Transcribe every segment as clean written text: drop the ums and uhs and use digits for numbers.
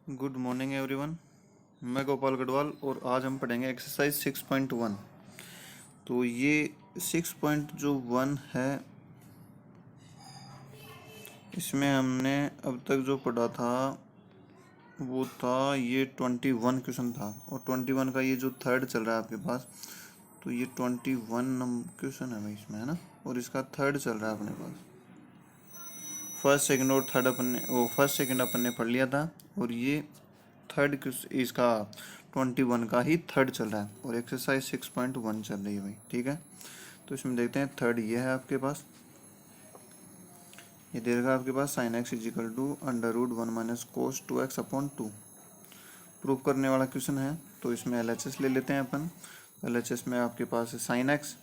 Good morning everyone. मैं गोपाल गढ़वाल और आज हम पढ़ेंगे एक्सरसाइज 6.1। तो ये 6.1 है, इसमें हमने अब तक जो पढ़ा था वो था ये 21 क्वेश्चन था और 21 का ये जो थर्ड चल रहा है आपके पास। तो ये 21 नंबर क्वेश्चन है भाई इसमें, है ना, और इसका थर्ड चल रहा है अपने पास। फर्स्ट सेकंड और थर्ड अपन ने फर्स्ट सेकंड अपन ने पढ़ लिया था और ये थर्ड इसका 21 का ही थर्ड चल रहा है और एक्सरसाइज 6.1 चल रही है भाई। ठीक है, तो इसमें देखते हैं थर्ड ये है आपके पास। ये दे रखा आपके पास sine x is equal to under root 1 minus cos 2x upon 2। Prove करने वाला क्वेश्चन है, तो इसमें LHS ले लेते हैं अपन। LHS में आपके पास है साइन एक्स,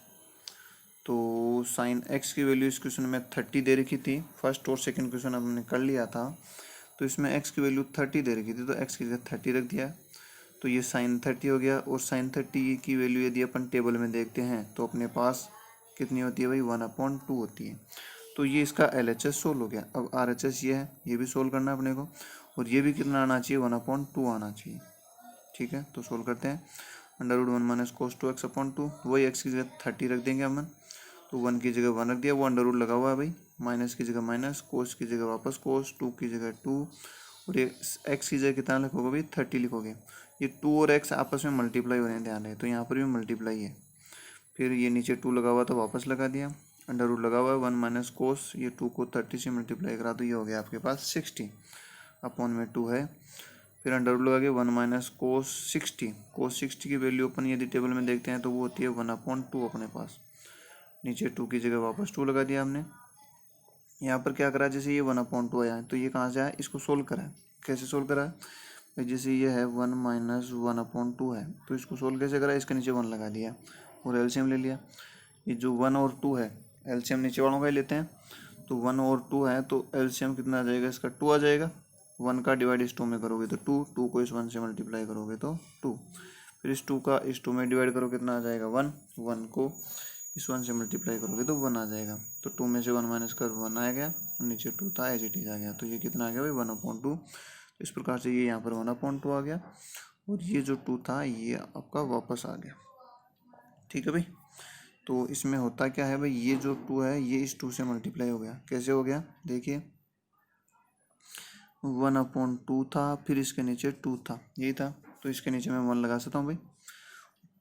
तो साइन एक्स की वैल्यू इस क्वेश्चन में 30 दे रखी थी। फर्स्ट और सेकंड क्वेश्चन हमने कर लिया था, तो इसमें एक्स की वैल्यू 30 दे रखी थी, तो एक्स की जगह 30 रख दिया। तो ये साइन 30 हो गया और साइन 30 की वैल्यू यदि अपन टेबल में देखते हैं तो अपने पास कितनी होती है भाई, 1/2 होती है। तो ये इसका LHS सोल्व हो गया। अब RHS ये है, ये भी सोल्व करना है अपने को, और ये भी कितना आना चाहिए, 1/2 आना चाहिए। ठीक है, तो सोल्व करते हैं। Under root 1 minus cos 2x upon 2, वही एक्स की जगह 30 रख देंगे अपन, तो 1 की जगह 1 रख दिया, वो अंडर रूट लगा हुआ है भाई। माइनस की जगह माइनस, कोस की जगह वापस कोस, 2 की जगह 2, और ये एक्स की जगह कितना लिखोगे भाई, 30 लिखोगे। ये 2 और एक्स आपस में मल्टीप्लाई होने ध्यान रहे, तो यहाँ पर भी मल्टीप्लाई है। फिर ये नीचे 2 लगा हुआ तो वापस लगा दिया, अंडर रूट लगा हुआ है 1 माइनस कोस, ये 2 को 30 से मल्टीप्लाई करा तो ये हो गया आपके पास 60 अपॉन में 2 है। फिर अंडर रूट लगा के 1 माइनस कोस 60 की वैल्यू अपन यदि टेबल में देखते हैं तो वो होती है 1/2 अपने पास। नीचे 2 की जगह वापस 2 लगा दिया हमने। यहाँ पर क्या करा, जैसे ये 1/2 आया तो ये कहाँ से आया, इसको सोल्व करा है। कैसे सोल्व करा है भाई, जैसे ये है 1 माइनस 1/2 है, तो इसको सोल्व कैसे करा, इसके नीचे 1 लगा दिया और एलसीएम ले लिया। ये जो 1 और 2 है, एलसीएम नीचे वालों का ही लेते हैं, तो 1 और 2 है तो एलसीएम कितना आ जाएगा, इसका 2 आ जाएगा। 1 का डिवाइड इस 2 में करोगे तो 2 को इस 1 से मल्टीप्लाई करोगे तो 2, फिर इस 2 का इस 2 में डिवाइड करो कितना आ जाएगा 1 को इस 1 से मल्टीप्लाई करोगे तो 1 आ जाएगा। तो 2 में से 1 माइनस कर 1 आ गया और नीचे 2 था एज इट इज आ गया, तो ये कितना आ गया भाई 1/2। इस प्रकार से ये यहाँ पर 1/2 आ गया और ये जो 2 था ये आपका वापस आ गया। ठीक है भाई, तो इसमें होता क्या है भाई, ये जो 2 है ये इस 2 से मल्टीप्लाई हो गया। कैसे हो गया देखिए, 1/2 था, फिर इसके नीचे 2 था, यही था, तो इसके नीचे मैं 1 लगा सकता हूँ भाई।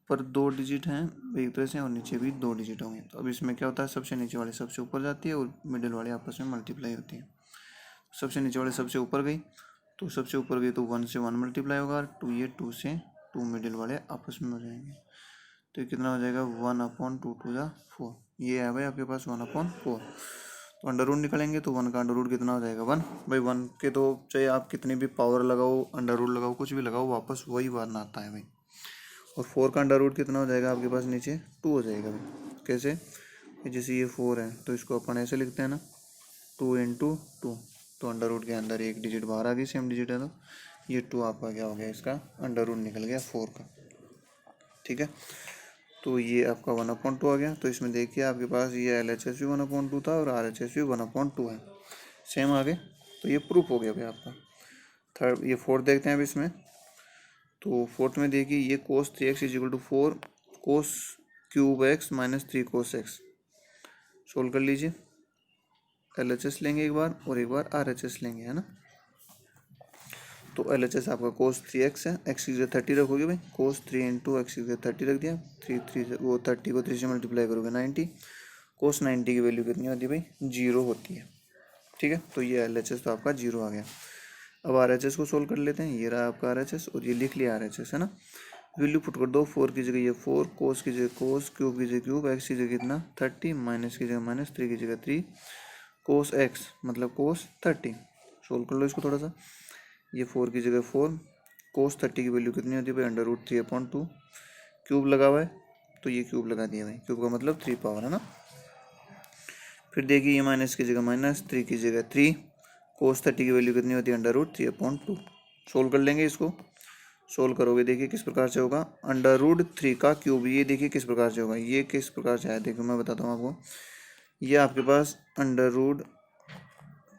पर 2 डिजिट हैं एक तरह से और नीचे भी 2 डिजिट होंगे, तो अब इसमें क्या होता है, सबसे नीचे वाले सबसे ऊपर जाती है और मिडिल वाले आपस में मल्टीप्लाई होती है। सबसे नीचे वाले सबसे ऊपर गई, तो सबसे ऊपर गई तो 1 से 1 मल्टीप्लाई होगा, 2 ये 2 से 2 मिडिल वाले आपस में हो जाएंगे, तो ये कितना हो जाएगा 1/2 2 जा 4। ये है भाई आपके पास 1/4। तो अंडर रूट निकलेंगे तो 1 का अंडर रूट कितना हो जाएगा 1 भाई। 1 के तो चाहे आप कितनी भी पावर लगाओ, अंडर रूट लगाओ, कुछ भी लगाओ, वापस वही 1 आता है भाई। और 4 का अंडर रूट कितना हो जाएगा आपके पास, नीचे 2 हो जाएगा भाई। कैसे, जैसे ये 4 है तो इसको अपन ऐसे लिखते हैं ना, 2 इंटू 2, तो अंडर रूट के अंदर एक डिजिट बाहर आ गई, सेम डिजिट है, तो ये 2 आपका क्या हो गया, इसका अंडर रूट निकल गया 4 का। ठीक है, तो ये आपका 1/2 आ गया। तो इसमें देखिए आपके पास ये LHS भी 1/2 था और RHS भी 1/2 है, सेम आ गए। तो ये प्रूफ हो गया भाई आपका। थर्ड ये फोर्थ देखते हैं अब इसमें, तो फोर्थ में देखिए ये cos 3x is equal to 4 cos cube x minus 3 cos x। Solve कर लीजिए, LHS लेंगे एक बार और एक बार RHS लेंगे, है ना। तो LHS आपका cos 3x है, x की जगह 30 रखोगे भाई, cos 3 इंटू एक्स की जगह 30 रख दिया, 3 वो 30 को 3 से मल्टीप्लाई करोगे 90, cos 90 की वैल्यू कितनी होती है भाई, 0 होती है। ठीक है, तो ये LHS तो आपका 0 आ गया। अब RHS को सोल्व कर लेते हैं, ये रहा आपका RHS और ये लिख लिया RHS, है ना। वैल्यू पुट कर दो, 4 की जगह ये 4, कोस की जगह कोस, क्यूब की जगह क्यूब, एक्स की जगह कितना 30, माइनस की जगह माइनस, 3 की जगह 3, कोस एक्स मतलब कोस 30। सोल्व कर लो इसको थोड़ा सा, ये 4 की जगह 4, कोस 30 की वैल्यू कितनी होती है भाई, अंडर रूट 3/2, क्यूब लगा हुआ है तो ये क्यूब लगा दिया भाई, क्यूब का मतलब 3 पावर, है ना। फिर देखिए ये माइनस की जगह माइनस, 3 की जगह 3, कोस 30 की वैल्यू कितनी होती है, अंडर रूट 3/2। सोल्व कर लेंगे इसको, सोल्व करोगे देखिए किस प्रकार से होगा, अंडर रूट 3 का क्यूब, ये देखिए किस प्रकार से होगा, ये किस प्रकार से आया देखो मैं बताता हूँ आपको। ये आपके पास अंडर रूट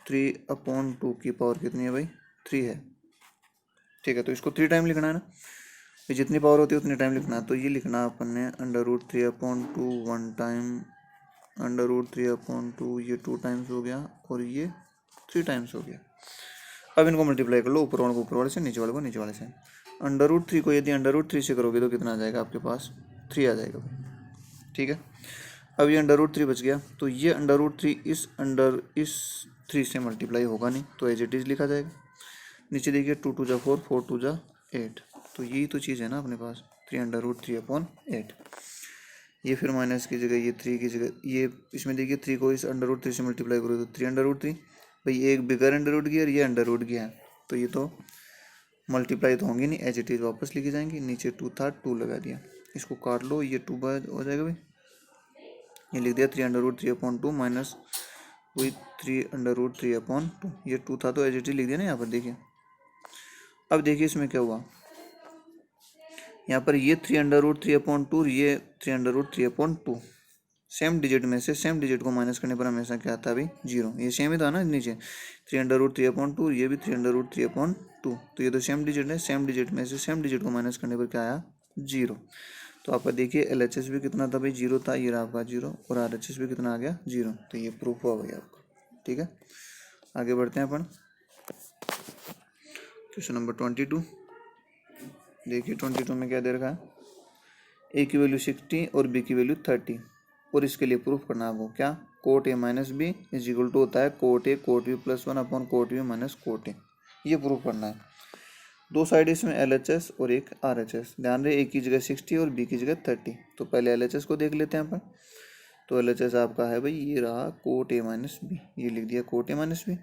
3/2 की पावर कितनी है भाई, 3 है, ठीक है, तो इसको 3 टाइम लिखना है ना, ये जितनी पावर होती है उतनी टाइम लिखना है। तो ये लिखना अपन ने √3/2 1 टाइम, √3/2 ये 2 टाइम्स हो गया और ये 3 टाइम्स हो गया। अब इनको मल्टीप्लाई कर लो, ऊपर वाले को ऊपर वाले से, नीचे वाले को नीचे वाले से। √3 को यदि √3 से करोगे तो कितना आ जाएगा आपके पास, 3 आ जाएगा। ठीक है, अब ये √3 बच गया, तो ये √3 इस 3 से मल्टीप्लाई होगा नहीं, तो एज इट इज़ लिखा जाएगा। नीचे देखिए 2 2 जा 4, 4 2 जा 8, तो यही तो चीज़ है ना अपने पास, 3√3/8। ये फिर माइनस की जगह ये 3 की जगह ये, इसमें देखिए 3 को इस √3 से मल्टीप्लाई करो तो 3√3, भाई एक बिगर अंडर रूट गया और ये अंडर रूट गया है, तो ये तो मल्टीप्लाई तो होंगी नहीं, एज इट इज़ वापस लिखी जाएंगी। नीचे 2 था, 2 लगा दिया, इसको काट लो, ये 2 हो जाएगा भाई, ये लिख दिया 3√3/2 माइनस वही 3√3/2, ये 2 था तो एज इट इज लिख दिया ना यहाँ पर। देखिए अब देखिए इसमें क्या हुआ, यहाँ पर ये 3√3/2, ये 3√3/2, सेम डिजिट में से सेम डिजिट को माइनस करने पर हमेशा क्या आता है भाई, 0। ये सेम ही था ना नीचे 3√3/2, ये भी 3√3/2, तो ये तो सेम डिजिट है, सेम डिजिट में से सेम डिजिट को माइनस करने पर क्या आया, 0। तो आपका देखिए LHS भी कितना था भाई, 0 था, ये रहा आपका 0, और RHS भी कितना आ गया, 0। तो ये प्रूफ हुआ भाई आपका। ठीक है, आगे बढ़ते हैं अपन क्वेश्चन नंबर 22। देखिए 22 में क्या दे रखा है, A की वैल्यू 60 और B की वैल्यू 30, और इसके लिए प्रूफ करना है आपको क्या, cot A minus B is equal to होता है cot A cot B plus 1 upon cot B minus cot A। ये प्रूफ करना है। दो साइड इसमें LHS और एक RHS, ध्यान रहे, A की जगह 60 और B की जगह 30। तो पहले LHS को देख लेते हैं अपन। तो LHS आपका है भाई, ये रहा कोट A माइनस B, ये लिख दिया cot A minus B।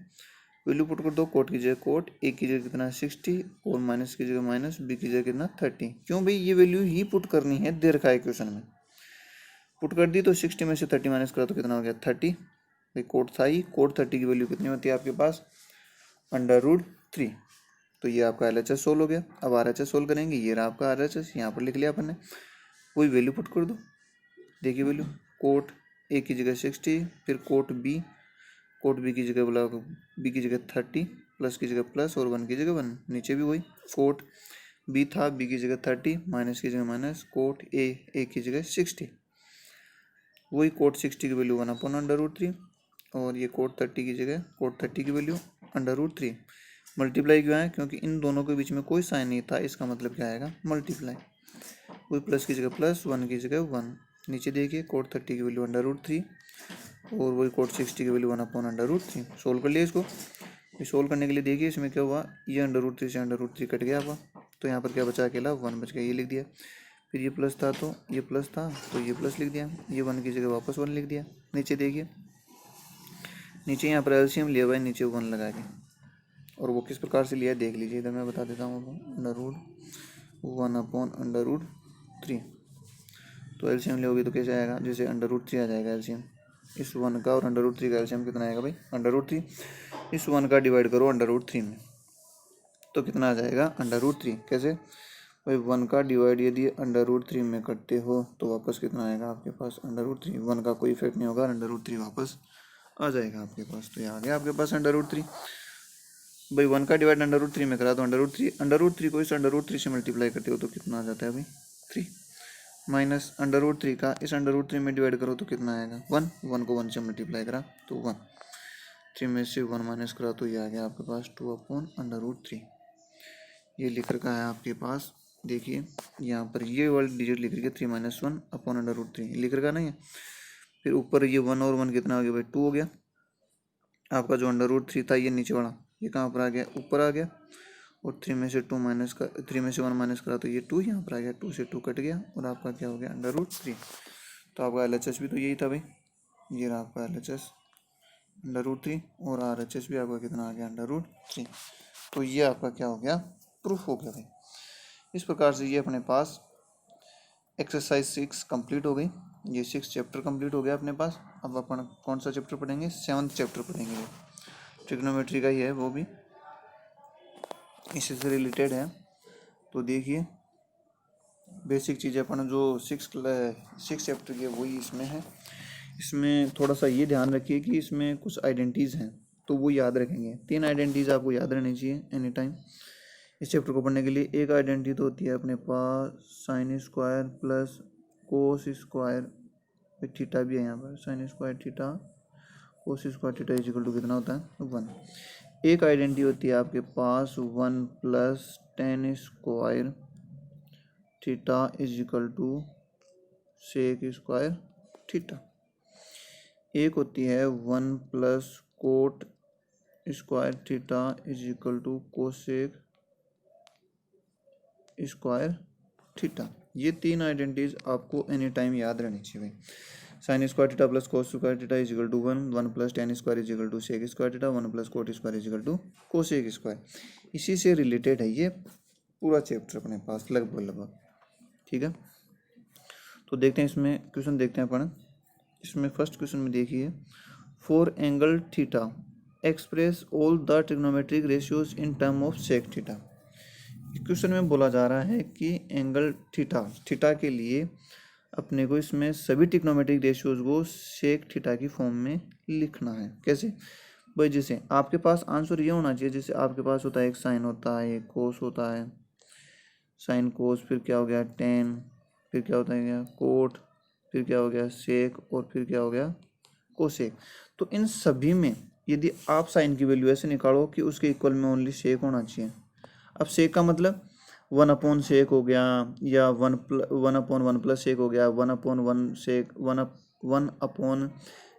Value put कर दो, कोट की जगह कोट, A की जगह कितना 60 और माइनस की जगह माइनस, B की जगह कितना 30। क्यों भाई, ये वैल्यू ही पुट करनी है, दे रखा है क्वेश्चन में। पुट कर दी तो 60 में से 30 माइनस करा तो कितना हो गया 30, भाई कोट था ही, कोट 30 की वैल्यू कितनी होती है आपके पास, √3। तो ये आपका LHS सोल्व हो गया। अब RHS सोल्व करेंगे, ये रहा आपका RHS, यहाँ पर लिख लिया अपन ने, कोई वैल्यू पुट कर दो। देखिए वैल्यू, कोट A की जगह 60, फिर कोट B की जगह बोला, B की जगह 30, प्लस की जगह प्लस और 1 की जगह 1, नीचे भी वही, कोट B था, B की जगह 30, माइनस की जगह माइनस, कोट A की जगह 60, वही कोट 60 की वैल्यू 1/√3, और ये कोट 30 की जगह कोट 30 की वैल्यू √3। मल्टीप्लाई क्यों है, क्योंकि इन दोनों के बीच में कोई साइन नहीं था, इसका मतलब क्या आएगा, मल्टीप्लाई। वही प्लस की जगह प्लस, 1 की जगह 1, नीचे देखिए कोट 30 की वैल्यू √3 और वही कोट 60 की वैल्यू 1/√3। सोल्व कर लिया इसको। ये सोल्व करने के लिए देखिए इसमें क्या हुआ, ये √3 से √3 कट गया आपका, तो यहाँ पर क्या बचा, अकेला 1 बच गया, ये लिख दिया। फिर ये प्लस था तो ये प्लस था तो ये प्लस लिख दिया, ये 1 की जगह वापस 1 लिख दिया। नीचे देखिए, नीचे यहाँ पर LCM लिया हुआ है, नीचे 1 लगा के, और वो किस प्रकार से लिया है देख लीजिए, इधर मैं बता देता हूँ आपको, √1/√3। तो LCM लोगे तो कैसे आएगा, जैसे √3 आ जाएगा LCM इस 1 का, और √3 का LCM कितना आएगा भाई, √3, इस 1 का डिवाइड करो √3 में, तो कितना आ जाएगा, √3। कैसे भाई, 1 का डिवाइड यदि √3 में करते हो तो वापस कितना आएगा आपके पास, √3। 1 का कोई इफेक्ट नहीं होगा, √3 वापस आ जाएगा आपके पास। तो ये आ गया आपके पास √3। भाई 1 का डिवाइड √3 में करा तो √3 को इस √3 से मल्टीप्लाई करते हो तो कितना आ जाता है भाई, 3, माइनस √3 का इस √3 में डिवाइड करो तो कितना आएगा, 1 को 1 से मल्टीप्लाई करा तो 1, 3 में से 1 माइनस करा तो ये आ गया आपके पास 2/√3। ये लिख रखा है आपके पास, देखिए यहाँ पर ये वाली डिजिट लिख रही है 3 - 1/√3 लिख रखा नहीं है। फिर ऊपर ये 1 और 1 कितना हो गया भाई, 2 हो गया। आपका जो √3 था ये नीचे वाला, ये कहाँ पर आ गया, ऊपर आ गया, और 3 में से 1 माइनस करा तो ये 2 यहाँ पर आ गया, 2 से 2 कट गया, और आपका क्या हो गया, √3। तो आपका LHS भी तो यही था भाई, ये रहा आपका LHS √3, और RHS भी आपका कितना आ गया, √3। तो ये आपका क्या हो गया, प्रूफ हो गया भाई। इस प्रकार से ये अपने पास एक्सरसाइज 6 कंप्लीट हो गई, ये 6 चैप्टर कंप्लीट हो गया अपने पास। अब अपन कौन सा चैप्टर पढ़ेंगे, 7th चैप्टर पढ़ेंगे, ट्रिग्नोमेट्री का ही है, वो भी इसी से रिलेटेड है। तो देखिए बेसिक चीज़ें अपन जो 6 चैप्टर की है वही इसमें है। इसमें थोड़ा सा ये ध्यान रखिए कि इसमें कुछ आइडेंटिटीज़ हैं तो वो याद रखेंगे, 3 आइडेंटिटीज़ आपको याद रहनी चाहिए एनी टाइम। इस चैप्टर को पढ़ने के लिए एक आइडेंटिटी तो होती है अपने पास sine square plus cos square theta भी है यहाँ पर, sine square theta cos square theta is equal to कितना होता है 1। एक आइडेंटिटी होती है आपके पास 1 plus tan square theta is equal to sec square theta. एक होती है 1 plus cot square theta is equal to cosec square theta. ये तीन आइडेंटिटीज आपको एनी टाइम याद रहनी चाहिए भाई। Sine square theta plus cos square theta is equal to 1 plus tan square is equal to sec square theta 1 plus cot square is equal to cosec square. इसी से related है ये पूरा चैप्टर अपने पास लगभग, ठीक है। तो देखते हैं इसमें क्वेश्चन, देखते हैं अपन। इसमें फर्स्ट क्वेश्चन में देखिए, for angle theta express all the trigonometric ratios in term of sec theta. Question में बोला जा रहा है कि एंगल थीटा के लिए अपने को इसमें सभी ट्रिग्नोमेट्रिक रेशियोज को सेक थीटा की फॉर्म में लिखना है। कैसे भाई, जैसे आपके पास आंसर ये होना चाहिए, जैसे आपके पास होता है एक साइन होता है, एक कोस होता है, साइन कोस, फिर क्या हो गया टेन, फिर क्या होता है कोट, फिर क्या हो गया सेक, और फिर क्या हो गया कोसेक। तो इन सभी में यदि आप साइन की वैल्यू ऐसे निकालो कि उसके इक्वल में ओनली सेक होना चाहिए। अब सेक का मतलब 1 सेक हो गया, या 1 प्लस सेक हो गया, 1 सेक 1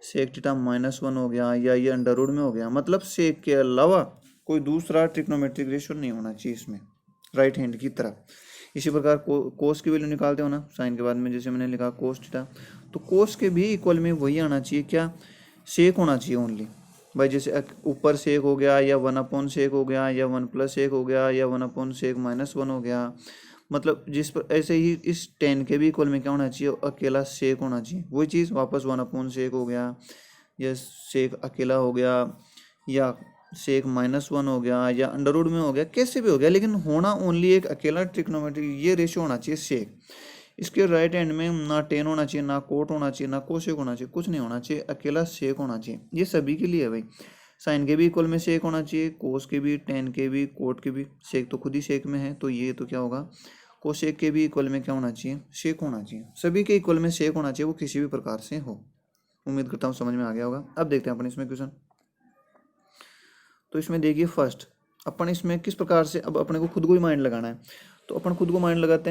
सेक थीटा -1 हो गया, या ये अंडर रूट में हो गया। मतलब सेक के अलावा कोई दूसरा ट्रिग्नोमेट्रिक रेशियो नहीं होना चाहिए इसमें राइट हैंड की तरफ। इसी प्रकार कोस की वैल्यू निकालते हो ना साइन के बाद में, जैसे मैंने लिखा कोस थीटा, तो कोस के भी इक्वल में वही आना चाहिए, क्या सेक होना चाहिए ओनली भाई। जैसे ऊपर सेक हो गया, या 1 सेक हो गया, या 1 प्लस सेक हो गया, या 1 सेक -1 हो गया। मतलब जिस पर ऐसे ही इस 10 के भी इक्वल में क्या होना चाहिए, अकेला सेक होना चाहिए। वही चीज़ वापस 1 सेक हो गया, या सेक अकेला हो गया, या सेक -1 हो गया, या अंडर रूट में हो गया, कैसे भी हो गया, लेकिन होना ओनली एक अकेला ट्रिग्नोमेट्रिक ये रेशियो होना चाहिए सेक। इसके राइट हैंड में ना टेन होना चाहिए, ना कोट होना चाहिए, ना कोसेक होना चाहिए, कुछ नहीं होना चाहिए, अकेला सेक होना चाहिए। ये सभी के लिए है भाई। साइन के भी इक्वल में सेक होना चाहिए, कोस के भी, टेन के भी, कोट के भी। सेक तो खुद ही सेक में है, तो ये तो क्या होगा कोसेक के भी इक्वल में क्या होना चाहिए, सेक होना चाहिए। सभी के इक्वल में सेक होना चाहिए, वो किसी भी प्रकार से हो। उम्मीद करता हूँ समझ में आ गया होगा। अब देखते हैं अपन इसमें क्वेश्चन। तो इसमें देखिए फर्स्ट अपन इसमें किस प्रकार से, अब अपने को खुद को ही माइंड लगाना है, तो अपन खुद को माइंड लगाते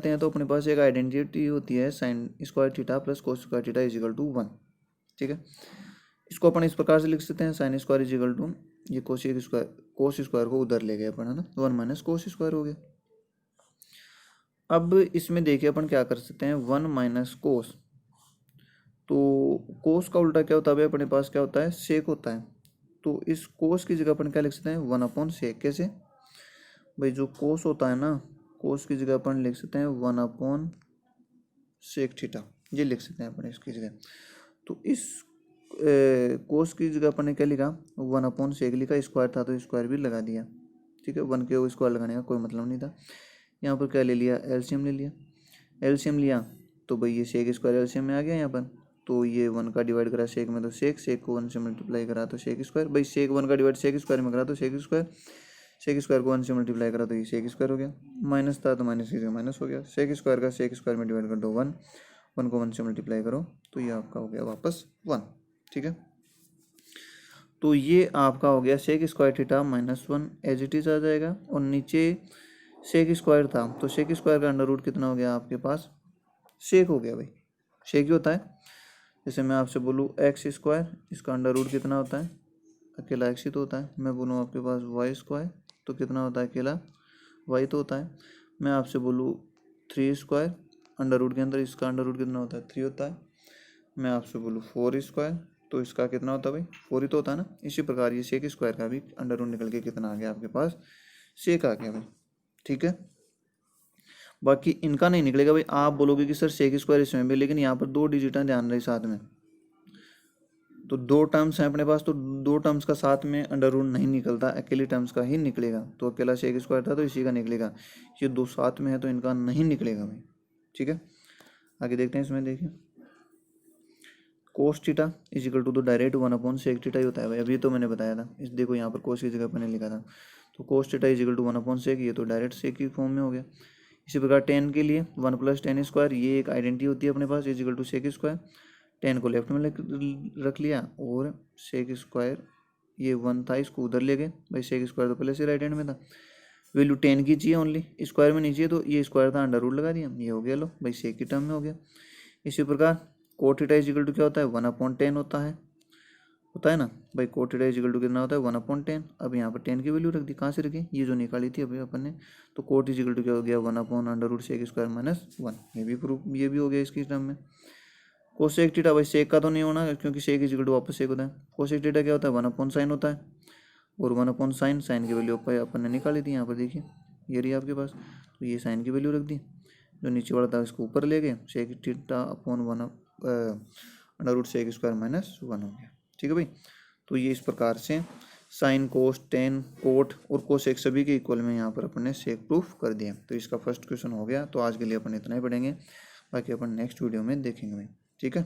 हैं। तो अपने पास एक आइडेंटिटी होती है sine square theta plus cos square theta is equal to 1, ठीक है। इसको अपन इस प्रकार से लिख सकते हैं, sine square is equal to ये कोस स्क्वायर को उधर ले गए अपन, है ना, 1 माइनस कोस स्क्वायर हो गया। अब इसमें देखिए अपन क्या कर सकते हैं, 1 माइनस कोस, तो कोस का उल्टा क्या होता है अपने पास, क्या होता है सेक होता है। तो इस कोस की जगह अपन क्या लिख सकते हैं 1 सेक। कैसे भाई, जो कोस होता है ना, कोस की जगह अपन लिख सकते हैं 1 सेक थीटा, ये लिख सकते हैं अपन इसकी जगह। तो इस कोस की जगह अपन ने क्या लिखा 1 सेक लिखा, स्क्वायर था तो स्क्वायर भी लगा दिया, ठीक है। 1 के स्क्वायर लगाने का कोई मतलब नहीं था। यहाँ पर क्या ले लिया, एलसीएम ले लिया। एलसीएम लिया तो भाई ये सेक स्क्वायर एलसीएम में आ गया यहाँ पर। तो ये 1 का डिवाइड करा सेक में तो सेक को 1 से मल्टीप्लाई करा तो सेक स्क्वायर। भाई सेक 1 का डिवाइड सेक स्क्वायर में करा तो सेक स्क्वायर को 1 से मल्टीप्लाई करा तो ये सेक स्क्वायर हो गया। माइनस था तो माइनस की जगह माइनस हो गया। सेक स्क्वायर का सेक स्क्वायर में डिवाइड कर दो 1 को 1 से मल्टीप्लाई करो तो ये आपका हो गया वापस 1, ठीक है। तो ये आपका हो गया sec square theta -1 as it is आ जाएगा, और नीचे सेक स्क्वायर था तो सेक स्क्वायर का अंडर रूट कितना हो गया आपके पास, सेक हो गया भाई। सेक ही होता है, जैसे मैं आपसे बोलूँ एक्स स्क्वायर, इसका अंडर रूट कितना होता है, अकेला एक्स ही तो होता है। मैं बोलूँ आपके पास वाई स्क्वायर तो कितना होता है, अकेला वाई तो होता है। मैं आपसे बोलूँ 3 स्क्वायर, अंडर रूट के अंदर इसका अंडर रूट कितना होता है 3 होता है। मैं आपसे बोलूँ 4 स्क्वायर तो इसका कितना होता है भाई 4 ही तो होता है ना। इसी प्रकार ये सेक स्क्वायर का भी अंडर रूट निकल के कितना आ गया आपके पास, सेक आ गया भाई, ठीक है। बाकी इनका नहीं निकलेगा भाई। आप बोलोगे कि सर सेक स्क्वायर इसमें भी, लेकिन यहाँ पर 2 डिजिट हैं, ध्यान रहे साथ में, तो 2 टर्म्स हैं अपने पास, तो 2 टर्म्स का साथ में अंडर रूट नहीं निकलता, अकेले टर्म्स का ही निकलेगा। तो अकेला सेक स्क्वायर था तो इसी का निकलेगा, ये 2 साथ में है तो इनका नहीं निकलेगा भाई, ठीक है। आगे देखते हैं इसमें, देखिए cos theta is equal to तो डायरेक्ट 1/sec थीटा ही होता है भाई, अभी तो मैंने बताया था। इस देखो यहाँ पर कोस की जगह मैंने लिखा था, तो cos theta is equal to 1/sec, ये तो डायरेक्ट सेक की फॉर्म में हो गया। इसी प्रकार टेन के लिए 1 + tan स्क्वायर, ये एक आइडेंटिटी होती है अपने पास, is equal to sec square. Tan को लेफ्ट में रख लिया और सेक स्क्वायर ये 1 था, इसको उधर ले गए भाई, सेक स्क्वायर तो पहले से राइट हैंड में था। वैल्यू 10 की चाहिए ओनली, स्क्वायर में नहीं चाहिए, तो ये स्क्वायर था, अंडर रूट लगा दिया, ये हो गया, लो भाई सेक की टर्म में हो गया। इसी प्रकार cot theta is equal to क्या होता है 1/10 होता है ना भाई। Cot theta is equal to कितना होता है 1/10। अब यहाँ पर 10 की वैल्यू रख दी, कहाँ से रखी, ये जो निकाली थी अभी अपन ने, तो कोट इज इक्वल टू क्या हो गया 1/√sec² - 1, ये भी प्रूफ, ये भी हो गया इसकी टर्म में। कोसेक थीटा भाई सेक का तो नहीं होना, क्योंकि सेक इज इक्वल टू वापस सेक होता है। कोसेक थीटा क्या होता है 1/sin होता है, और 1/sin, साइन की वैल्यू अपन ने निकाली थी, यहाँ पर देखिए ये रही आपके पास, तो ये साइन की वैल्यू रख दी, जो नीचे वाला था इसको ऊपर ले गए, सेक थीटा अपॉन 1/√sec² - 1 हो गया। ठीक है भाई, तो ये इस प्रकार से साइन, कोस, टेन, कोट और कोसेक सभी के इक्वल में यहाँ पर अपन ने सेक प्रूफ कर दिया। तो इसका फर्स्ट क्वेश्चन हो गया। तो आज के लिए अपन इतना ही पढ़ेंगे, बाकी अपन नेक्स्ट वीडियो में देखेंगे भाई। ठीक है।